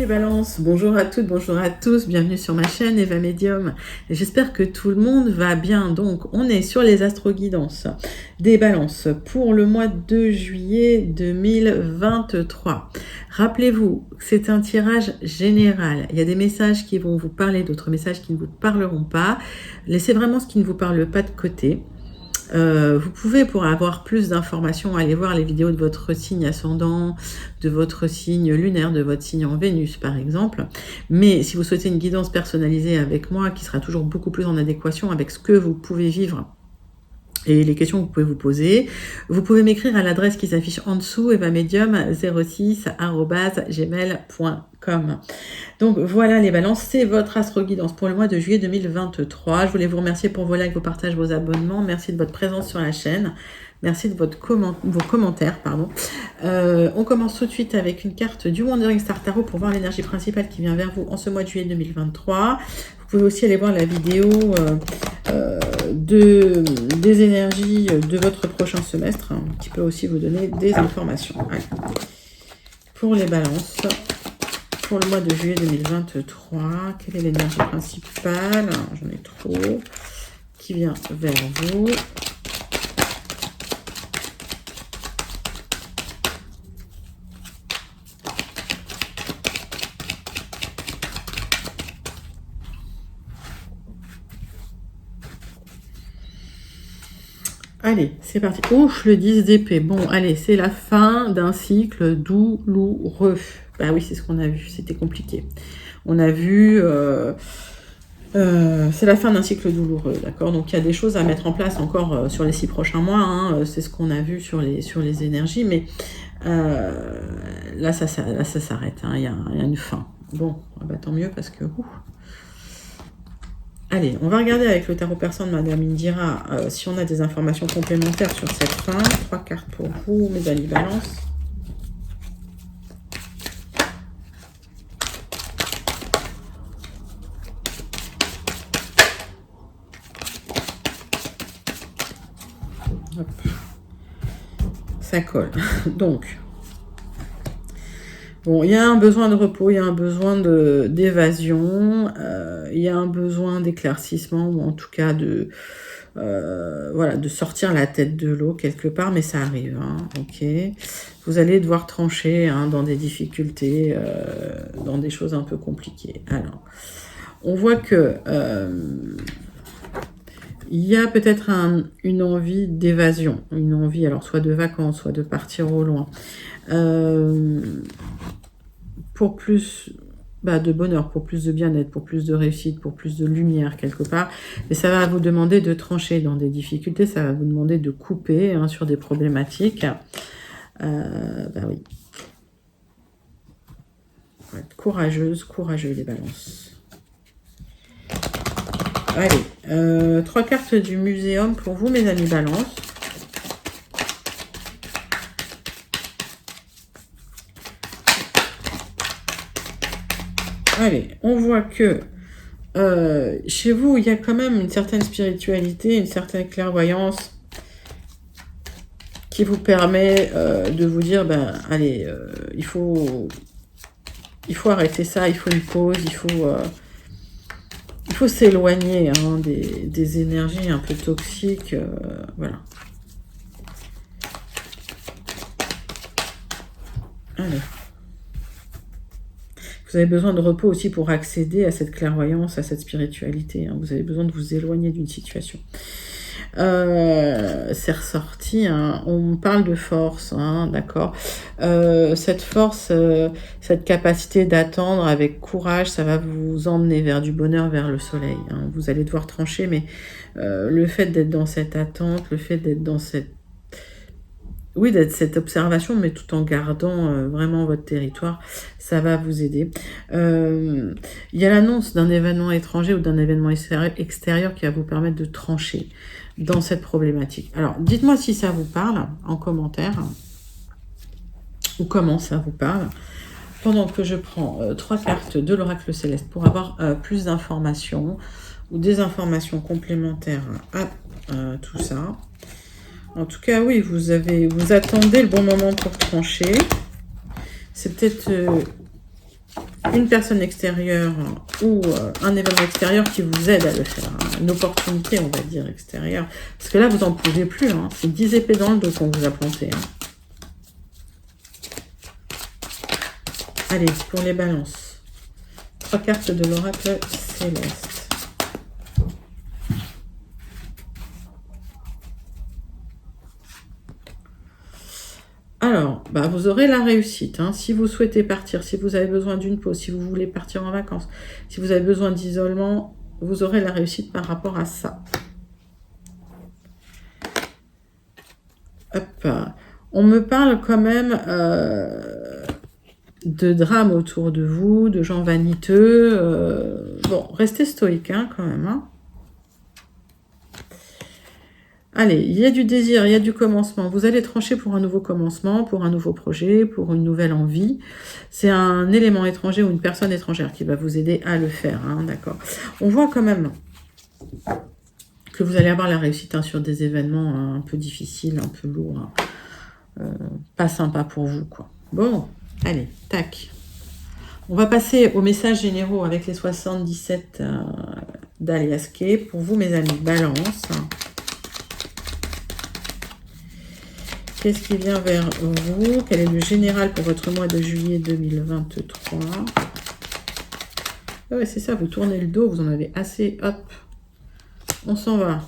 les balances, bonjour à toutes, bonjour à tous, bienvenue sur ma chaîne Eva Médium. J'espère que tout le monde va bien. Donc on est sur les astro-guidances des balances pour le mois de juillet 2023. Rappelez-vous, c'est un tirage général. Il y a des messages qui vont vous parler, d'autres messages qui ne vous parleront pas. Laissez vraiment ce qui ne vous parle pas de côté. Vous pouvez, pour avoir plus d'informations, aller voir les vidéos de votre signe ascendant, de votre signe lunaire, de votre signe en Vénus par exemple. Mais si vous souhaitez une guidance personnalisée avec moi, qui sera toujours beaucoup plus en adéquation avec ce que vous pouvez vivre et les questions que vous pouvez vous poser, vous pouvez m'écrire à l'adresse qui s'affiche en dessous, evamedium06@gmail.com. Donc voilà les balances, c'est votre astro-guidance pour le mois de juillet 2023. Je voulais vous remercier pour vos likes, vos partages, vos abonnements. Merci de votre présence sur la chaîne. Merci de vos commentaires. On commence tout de suite avec une carte du Wandering Star Tarot pour voir l'énergie principale qui vient vers vous en ce mois de juillet 2023. Vous pouvez aussi aller voir la vidéo des énergies de votre prochain semestre, qui peut aussi vous donner des informations. Allez. Pour les balances, pour le mois de juillet 2023, quelle est l'énergie principale? J'en ai trop. Qui vient vers vous? Allez, c'est parti. Ouf, le 10 d'épée. Bon, allez, c'est la fin d'un cycle douloureux. Bah oui, c'est ce qu'on a vu. C'était compliqué. On a vu... c'est la fin d'un cycle douloureux, d'accord? Donc, il y a des choses à mettre en place encore sur les 6 prochains mois. Hein, c'est ce qu'on a vu sur les énergies. Mais là, ça s'arrête. Hein, il y a une fin. Bon, bah, tant mieux parce que... Allez, on va regarder avec le tarot persan de Madame Indira si on a des informations complémentaires sur cette fin. 3 cartes pour vous, mes amis balance. Hop. Ça colle. Donc, bon, il y a un besoin de repos, il y a un besoin d'évasion, il y a un besoin d'éclaircissement, ou en tout cas voilà, de sortir la tête de l'eau quelque part, mais ça arrive, hein, ok. Vous allez devoir trancher hein, dans des difficultés, dans des choses un peu compliquées. Alors, on voit que il y a peut-être une envie d'évasion, une envie alors soit de vacances, soit de partir au loin. Pour plus de bonheur, pour plus de bien-être, pour plus de réussite, pour plus de lumière quelque part. Et ça va vous demander de trancher dans des difficultés, ça va vous demander de couper hein, sur des problématiques. Oui. Faut être courageuse, courageux les balances. Allez, 3 cartes du muséum pour vous mes amis balances. Allez, on voit que chez vous, il y a quand même une certaine spiritualité, une certaine clairvoyance qui vous permet de vous dire, allez, il faut arrêter ça, il faut une pause, il faut s'éloigner hein, des énergies un peu toxiques, voilà. Allez. Vous avez besoin de repos aussi pour accéder à cette clairvoyance, à cette spiritualité. Hein. Vous avez besoin de vous éloigner d'une situation. C'est ressorti. Hein. On parle de force, hein, d'accord. Cette force, cette capacité d'attendre avec courage, ça va vous emmener vers du bonheur, vers le soleil. Hein. Vous allez devoir trancher, mais le fait d'être dans cette attente, le fait d'être dans cette d'être cette observation, mais tout en gardant vraiment votre territoire, ça va vous aider. Il y a l'annonce d'un événement étranger ou d'un événement extérieur qui va vous permettre de trancher dans cette problématique. Alors, dites-moi si ça vous parle en commentaire, ou comment ça vous parle, pendant que je prends 3 cartes de l'oracle céleste pour avoir plus d'informations, ou des informations complémentaires à tout ça. En tout cas, oui, vous attendez le bon moment pour trancher. C'est peut-être une personne extérieure ou un événement extérieur qui vous aide à le faire. Hein. Une opportunité, on va dire, extérieure. Parce que là, vous n'en pouvez plus. Hein. C'est 10 épées dans le dos qu'on vous a planté. Hein. Allez, pour les balances. 3 cartes de l'oracle céleste. Alors, bah, vous aurez la réussite. Hein. Si vous souhaitez partir, si vous avez besoin d'une pause, si vous voulez partir en vacances, si vous avez besoin d'isolement, vous aurez la réussite par rapport à ça. Hop. On me parle quand même de drame autour de vous, de gens vaniteux. Bon, restez stoïque hein, quand même. Hein. Allez, il y a du désir, il y a du commencement. Vous allez trancher pour un nouveau commencement, pour un nouveau projet, pour une nouvelle envie. C'est un élément étranger ou une personne étrangère qui va vous aider à le faire, hein, d'accord. On voit quand même que vous allez avoir la réussite hein, sur des événements un peu difficiles, un peu lourds, hein. Pas sympa pour vous, quoi. Bon, allez, tac. On va passer aux messages généraux avec les 77 d'Alias Kay. Pour vous, mes amis, balance. Qu'est-ce qui vient vers vous? Quel est le général pour votre mois de juillet 2023? Ah ouais, c'est ça, vous tournez le dos, vous en avez assez. Hop, on s'en va.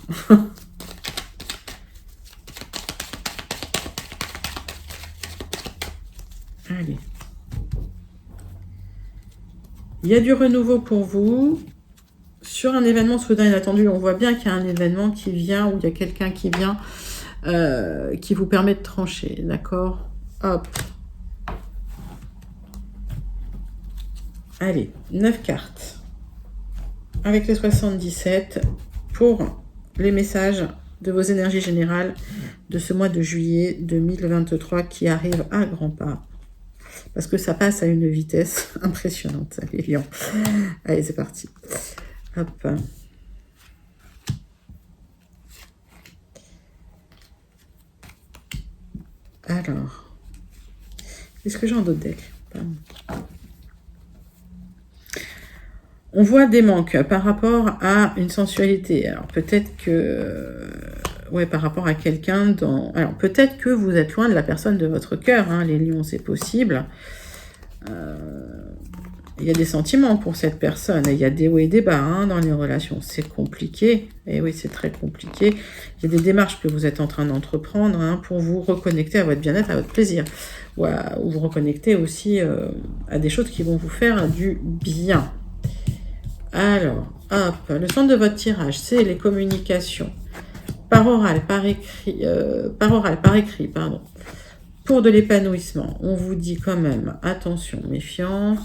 Allez. Il y a du renouveau pour vous. Sur un événement soudain inattendu, on voit bien qu'il y a un événement qui vient, ou il y a quelqu'un qui vient... qui vous permet de trancher, d'accord? Hop. Allez, 9 cartes. Avec les 77 pour les messages de vos énergies générales de ce mois de juillet 2023 qui arrive à grands pas. Parce que ça passe à une vitesse impressionnante, les lions. Allez, c'est parti. Hop. Alors, qu'est-ce que j'ai en d'autres decks? On voit des manques par rapport à une sensualité. Alors, peut-être que... ouais, par rapport à quelqu'un dans... Alors, peut-être que vous êtes loin de la personne de votre cœur, hein, les lions, c'est possible. Il y a des sentiments pour cette personne. Il y a des hauts et des bas hein, dans les relations. C'est compliqué. Et oui, c'est très compliqué. Il y a des démarches que vous êtes en train d'entreprendre hein, pour vous reconnecter à votre bien-être, à votre plaisir. Ou vous reconnecter aussi à des choses qui vont vous faire du bien. Alors, hop, le centre de votre tirage, c'est les communications. Par oral, par écrit, pardon. Pour de l'épanouissement, on vous dit quand même, attention, méfiance.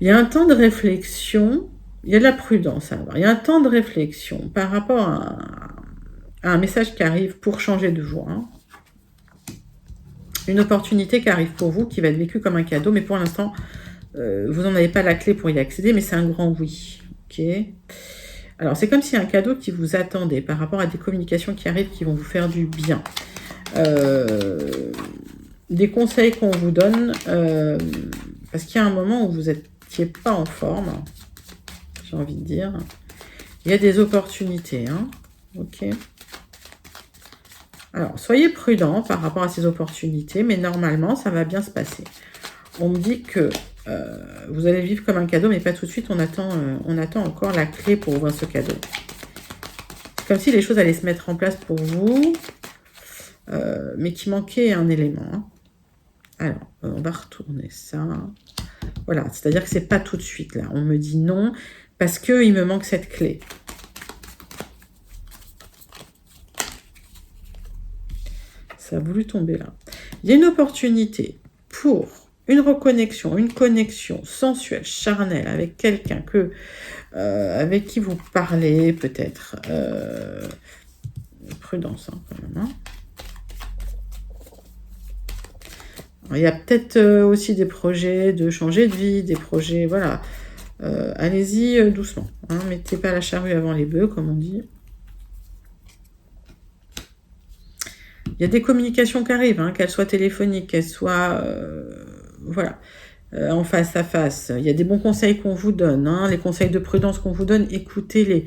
Il y a un temps de réflexion, il y a de la prudence à avoir. Il y a un temps de réflexion par rapport à un message qui arrive pour changer de voie. Hein. Une opportunité qui arrive pour vous, qui va être vécue comme un cadeau, mais pour l'instant, vous n'en avez pas la clé pour y accéder, mais c'est un grand oui. Ok. Alors, c'est comme s'il y a un cadeau qui vous attendait par rapport à des communications qui arrivent qui vont vous faire du bien. Des conseils qu'on vous donne, parce qu'il y a un moment où vous n'étiez pas en forme, j'ai envie de dire. Il y a des opportunités, hein. Ok. Alors, soyez prudents par rapport à ces opportunités, mais normalement, ça va bien se passer. On me dit que vous allez vivre comme un cadeau, mais pas tout de suite. On attend encore la clé pour ouvrir ce cadeau. C'est comme si les choses allaient se mettre en place pour vous, mais qu'il manquait un élément. Hein. Alors, on va retourner ça. Voilà, c'est-à-dire que c'est pas tout de suite, là. On me dit non, parce qu'il me manque cette clé. Ça a voulu tomber là. Il y a une opportunité pour une reconnexion, une connexion sensuelle, charnelle avec quelqu'un avec qui vous parlez peut-être. Prudence hein, quand même. Hein. Alors, il y a peut-être aussi des projets de changer de vie, des projets, voilà. Allez-y doucement. Hein, mettez pas la charrue avant les bœufs, comme on dit. Il y a des communications qui arrivent, hein, qu'elles soient téléphoniques, qu'elles soient... voilà. En face à face. Il y a des bons conseils qu'on vous donne, hein, les conseils de prudence qu'on vous donne, écoutez-les.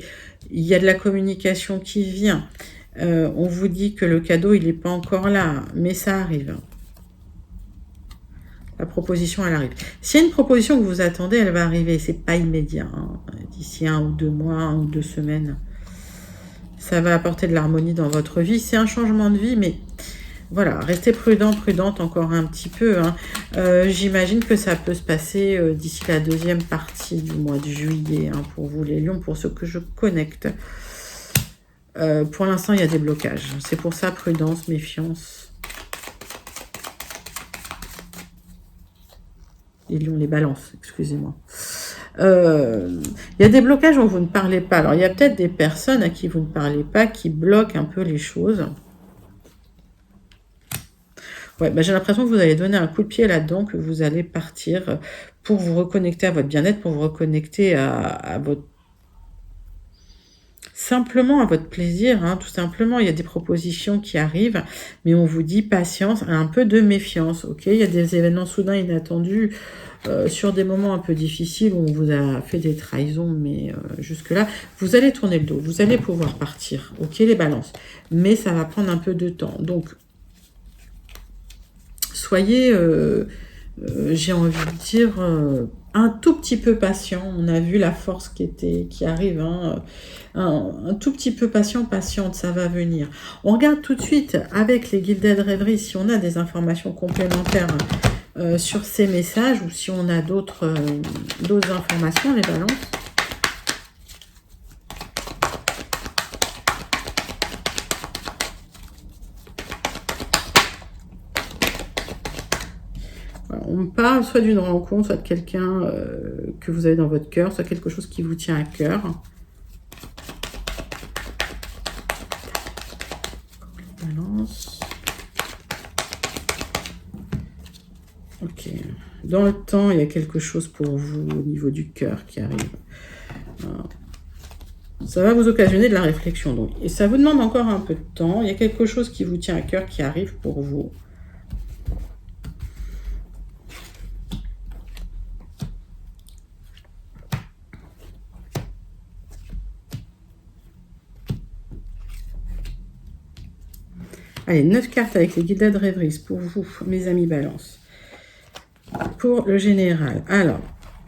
Il y a de la communication qui vient. On vous dit que le cadeau, il n'est pas encore là, mais ça arrive. La proposition, elle arrive. S'il y a une proposition que vous attendez, elle va arriver. C'est pas immédiat. Hein. D'ici 1 ou 2 mois, 1 ou 2 semaines, ça va apporter de l'harmonie dans votre vie. C'est un changement de vie, mais voilà, restez prudent, prudente encore un petit peu. Hein. J'imagine que ça peut se passer d'ici la deuxième partie du mois de juillet, hein, pour vous les lions, pour ceux que je connecte. Pour l'instant, il y a des blocages. C'est pour ça, prudence, méfiance. Les lions, les balances, excusez-moi. Il y a des blocages dont vous ne parlez pas. Alors, il y a peut-être des personnes à qui vous ne parlez pas qui bloquent un peu les choses. Ouais, bah j'ai l'impression que vous allez donner un coup de pied là-dedans, que vous allez partir pour vous reconnecter à votre bien-être, pour vous reconnecter à votre... Simplement à votre plaisir, hein, tout simplement. Il y a des propositions qui arrivent, mais on vous dit patience, un peu de méfiance, ok? Il y a des événements soudains inattendus, sur des moments un peu difficiles où on vous a fait des trahisons, mais jusque-là, vous allez tourner le dos, vous allez pouvoir partir, ok les balances, mais ça va prendre un peu de temps. Donc, soyez, j'ai envie de dire, un tout petit peu patient. On a vu la force qui arrive, hein, un tout petit peu patiente, ça va venir. On regarde tout de suite avec les Gilded Rêveries si on a des informations complémentaires sur ces messages ou si on a d'autres informations, les balances. On me parle soit d'une rencontre, soit de quelqu'un que vous avez dans votre cœur, soit quelque chose qui vous tient à cœur. Balance. Ok. Dans le temps, il y a quelque chose pour vous au niveau du cœur qui arrive. Ça va vous occasionner de la réflexion. Donc. Et ça vous demande encore un peu de temps. Il y a quelque chose qui vous tient à cœur qui arrive pour vous. Allez, 9 cartes avec les Gilded Rêveries pour vous, mes amis Balance. Pour le général. Alors,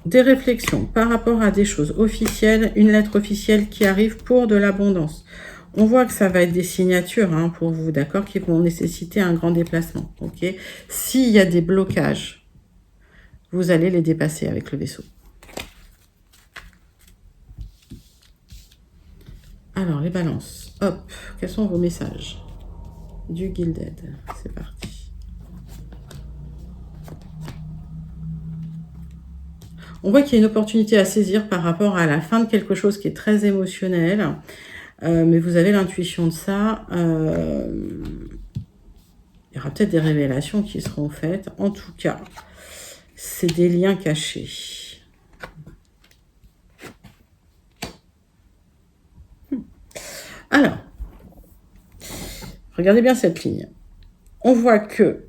des réflexions par rapport à des choses officielles, une lettre officielle qui arrive pour de l'abondance. On voit que ça va être des signatures, hein, pour vous, d'accord, qui vont nécessiter un grand déplacement, ok. S'il y a des blocages, vous allez les dépasser avec le vaisseau. Alors, les balances, hop, quels sont vos messages du Gilded? C'est parti. On voit qu'il y a une opportunité à saisir par rapport à la fin de quelque chose qui est très émotionnel. Mais vous avez l'intuition de ça. Il y aura peut-être des révélations qui seront faites. En tout cas, c'est des liens cachés. Alors, regardez bien cette ligne. On voit que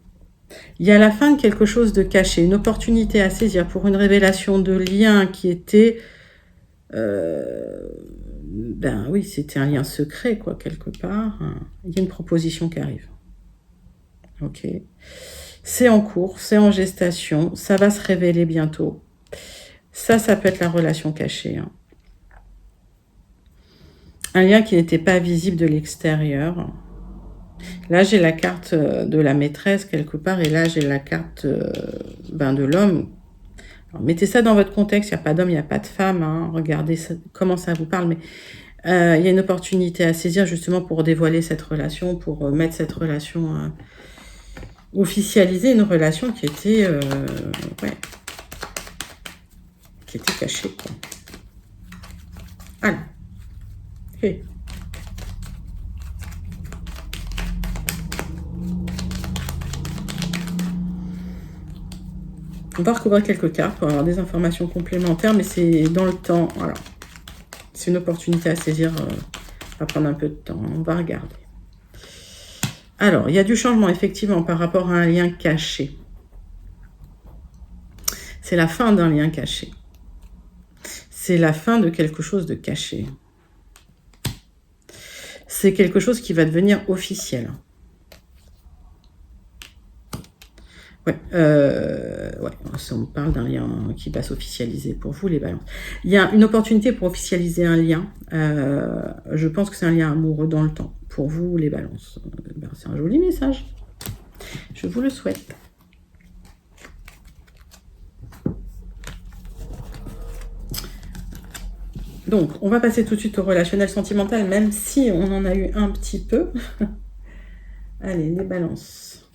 il y a la fin de quelque chose de caché, une opportunité à saisir pour une révélation de lien qui était... ben oui, c'était un lien secret, quoi, quelque part. Il y a une proposition qui arrive. Ok. C'est en cours, c'est en gestation, ça va se révéler bientôt. Ça peut être la relation cachée. Hein. Un lien qui n'était pas visible de l'extérieur. Là, j'ai la carte de la maîtresse quelque part, et là, j'ai la carte de l'homme. Mettez ça dans votre contexte, il n'y a pas d'homme, il n'y a pas de femme. Hein. Regardez ça, comment ça vous parle, mais il y a une opportunité à saisir justement pour dévoiler cette relation, pour mettre cette relation, officialiser une relation qui était, qui était cachée, quoi. Alors, okay. On va recouvrir quelques cartes pour avoir des informations complémentaires, mais c'est dans le temps. Voilà. C'est une opportunité à saisir. Ça va prendre un peu de temps. On va regarder. Alors, il y a du changement, effectivement, par rapport à un lien caché. C'est la fin d'un lien caché. C'est la fin de quelque chose de caché. C'est quelque chose qui va devenir officiel. Ouais, si on parle d'un lien qui va s'officialiser pour vous, les balances. Il y a une opportunité pour officialiser un lien. Je pense que c'est un lien amoureux dans le temps. Pour vous, les balances. C'est un joli message. Je vous le souhaite. Donc, on va passer tout de suite au relationnel sentimental, même si on en a eu un petit peu. Allez, les balances.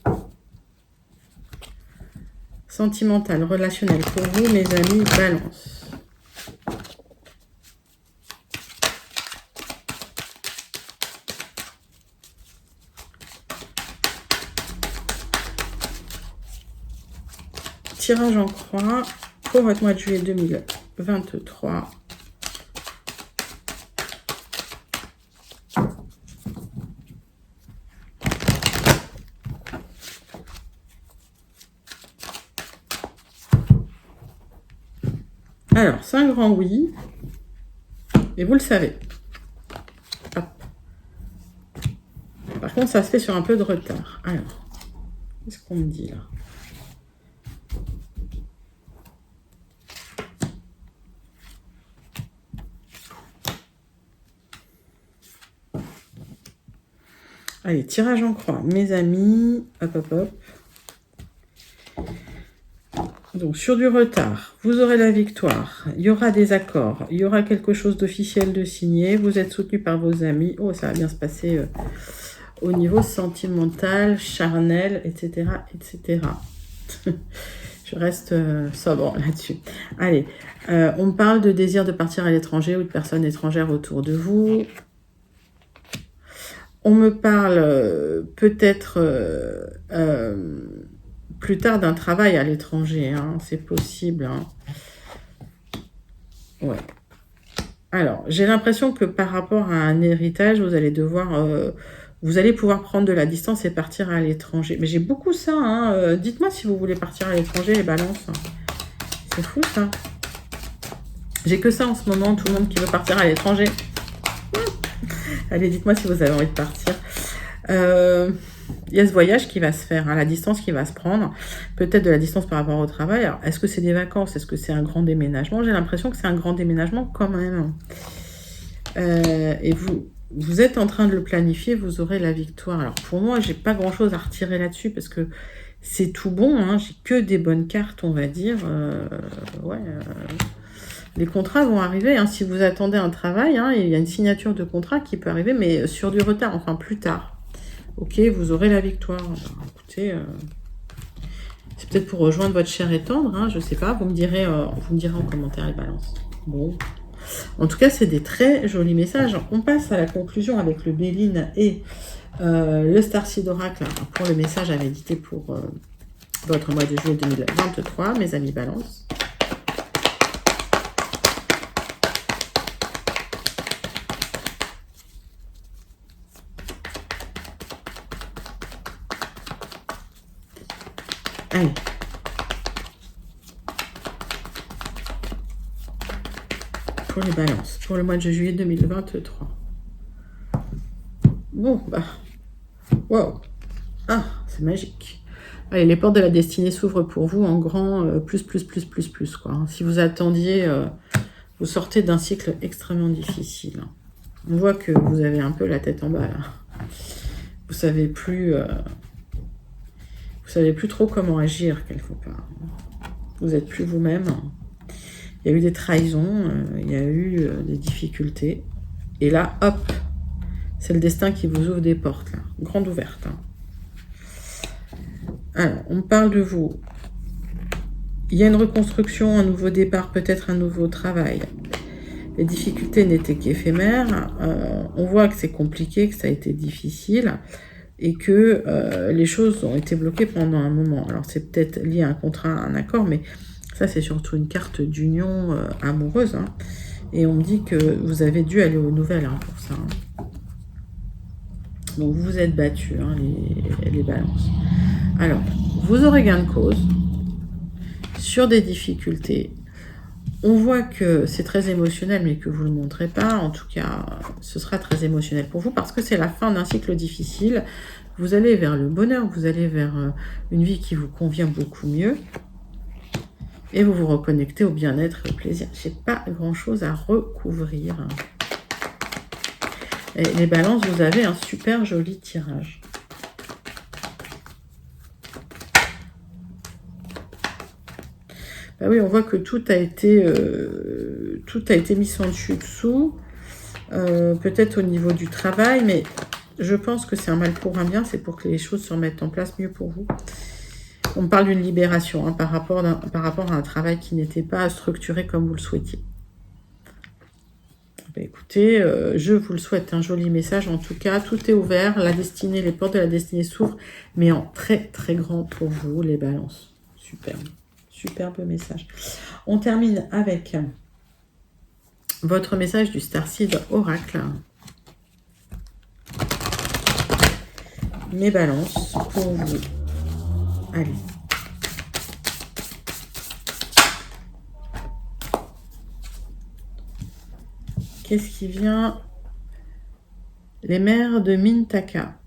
Sentimental, relationnel pour vous, mes amis, balance. Tirage en croix pour votre mois de juillet 2023. Alors, c'est un grand oui. Et vous le savez. Hop. Par contre, ça se fait sur un peu de retard. Alors, qu'est-ce qu'on me dit là? Allez, tirage en croix. Mes amis, hop, hop, hop. Donc, sur du retard, vous aurez la victoire. Il y aura des accords. Il y aura quelque chose d'officiel de signé. Vous êtes soutenu par vos amis. Oh, ça va bien se passer au niveau sentimental, charnel, etc., etc. Je reste sobre là-dessus. Allez, on me parle de désir de partir à l'étranger ou de personnes étrangères autour de vous. On me parle peut-être plus tard d'un travail à l'étranger, hein, c'est possible. Hein. Ouais. Alors, j'ai l'impression que par rapport à un héritage, vous allez devoir, vous allez pouvoir prendre de la distance et partir à l'étranger. Mais j'ai beaucoup ça. Hein. Dites-moi si vous voulez partir à l'étranger, les balances. C'est fou ça. J'ai que ça en ce moment, tout le monde qui veut partir à l'étranger. Allez, dites-moi si vous avez envie de partir. Il y a ce voyage qui va se faire, hein, la distance qui va se prendre, peut-être de la distance par rapport au travail. Alors, est-ce que c'est des vacances? Est-ce que c'est un grand déménagement? J'ai l'impression que c'est un grand déménagement quand même. Et vous êtes en train de le planifier, vous aurez la victoire. Alors, pour moi, j'ai pas grand-chose à retirer là-dessus parce que c'est tout bon. Hein, j'ai que des bonnes cartes, on va dire. Les contrats vont arriver. Hein, si vous attendez un travail, hein, il y a une signature de contrat qui peut arriver, mais sur du retard, enfin plus tard. Ok, vous aurez la victoire. Ben, écoutez, c'est peut-être pour rejoindre votre cher et tendre, hein, je sais pas. Vous me direz en commentaire les balances. Bon. En tout cas, c'est des très jolis messages. On passe à la conclusion avec le Béline et le Starseed Oracle pour le message à méditer pour votre mois de juillet 2023, mes amis balance. Allez. Pour les balances, pour le mois de juillet 2023. Bon, bah. Wow. Ah, c'est magique. Allez, les portes de la destinée s'ouvrent pour vous en grand plus, quoi. Si vous attendiez, vous sortez d'un cycle extrêmement difficile. On voit que vous avez un peu la tête en bas, là. Vous savez plus trop comment agir quelque part. Vous n'êtes plus vous-même. Il y a eu des trahisons, il y a eu des difficultés. Et là, hop, c'est le destin qui vous ouvre des portes, là. Grande ouverte. Hein. Alors, on me parle de vous. Il y a une reconstruction, un nouveau départ, peut-être un nouveau travail. Les difficultés n'étaient qu'éphémères. On voit que c'est compliqué, que ça a été difficile. Et que les choses ont été bloquées pendant un moment. Alors, c'est peut-être lié à un contrat, à un accord, mais ça, c'est surtout une carte d'union amoureuse. Hein. Et on me dit que vous avez dû aller aux nouvelles pour ça. Hein. mars. Donc, vous êtes battus, hein, les balances. Alors, vous aurez gain de cause sur des difficultés. On voit que c'est très émotionnel, mais que vous ne le montrez pas. En tout cas, ce sera très émotionnel pour vous parce que c'est la fin d'un cycle difficile. Vous allez vers le bonheur, vous allez vers une vie qui vous convient beaucoup mieux. Et vous vous reconnectez au bien-être et au plaisir. Je n'ai pas grand-chose à recouvrir. Et les balances, vous avez un super joli tirage. Ben oui, on voit que tout a été mis sans dessus-dessous. Peut-être au niveau du travail, mais je pense que c'est un mal pour un bien. C'est pour que les choses se remettent en place mieux pour vous. On me parle d'une libération, hein, par rapport à un travail qui n'était pas structuré comme vous le souhaitiez. Ben écoutez, je vous le souhaite, un joli message. En tout cas, tout est ouvert. La destinée, les portes de la destinée s'ouvrent, mais en très très grand pour vous, les balances. Superbe. Superbe message. On termine avec votre message du Starseed Oracle. Mes balances pour vous. Allez. Qu'est-ce qui vient? Les mers de Mintaka.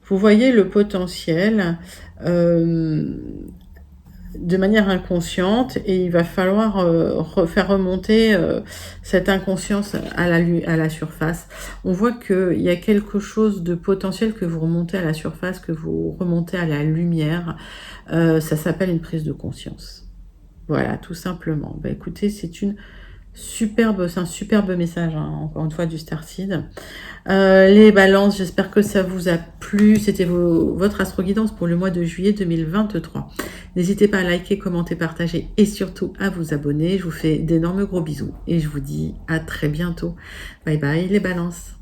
Vous voyez le potentiel de manière inconsciente et il va falloir faire remonter cette inconscience à la surface. On voit qu'il y a quelque chose de potentiel que vous remontez à la surface, que vous remontez à la lumière. Ça s'appelle une prise de conscience. Voilà, tout simplement. Bah, écoutez, c'est un superbe message, hein, encore une fois, du Starseed. Les balances, j'espère que ça vous a plu. C'était votre astro-guidance pour le mois de juillet 2023. N'hésitez pas à liker, commenter, partager et surtout à vous abonner. Je vous fais d'énormes gros bisous et je vous dis à très bientôt. Bye bye les balances.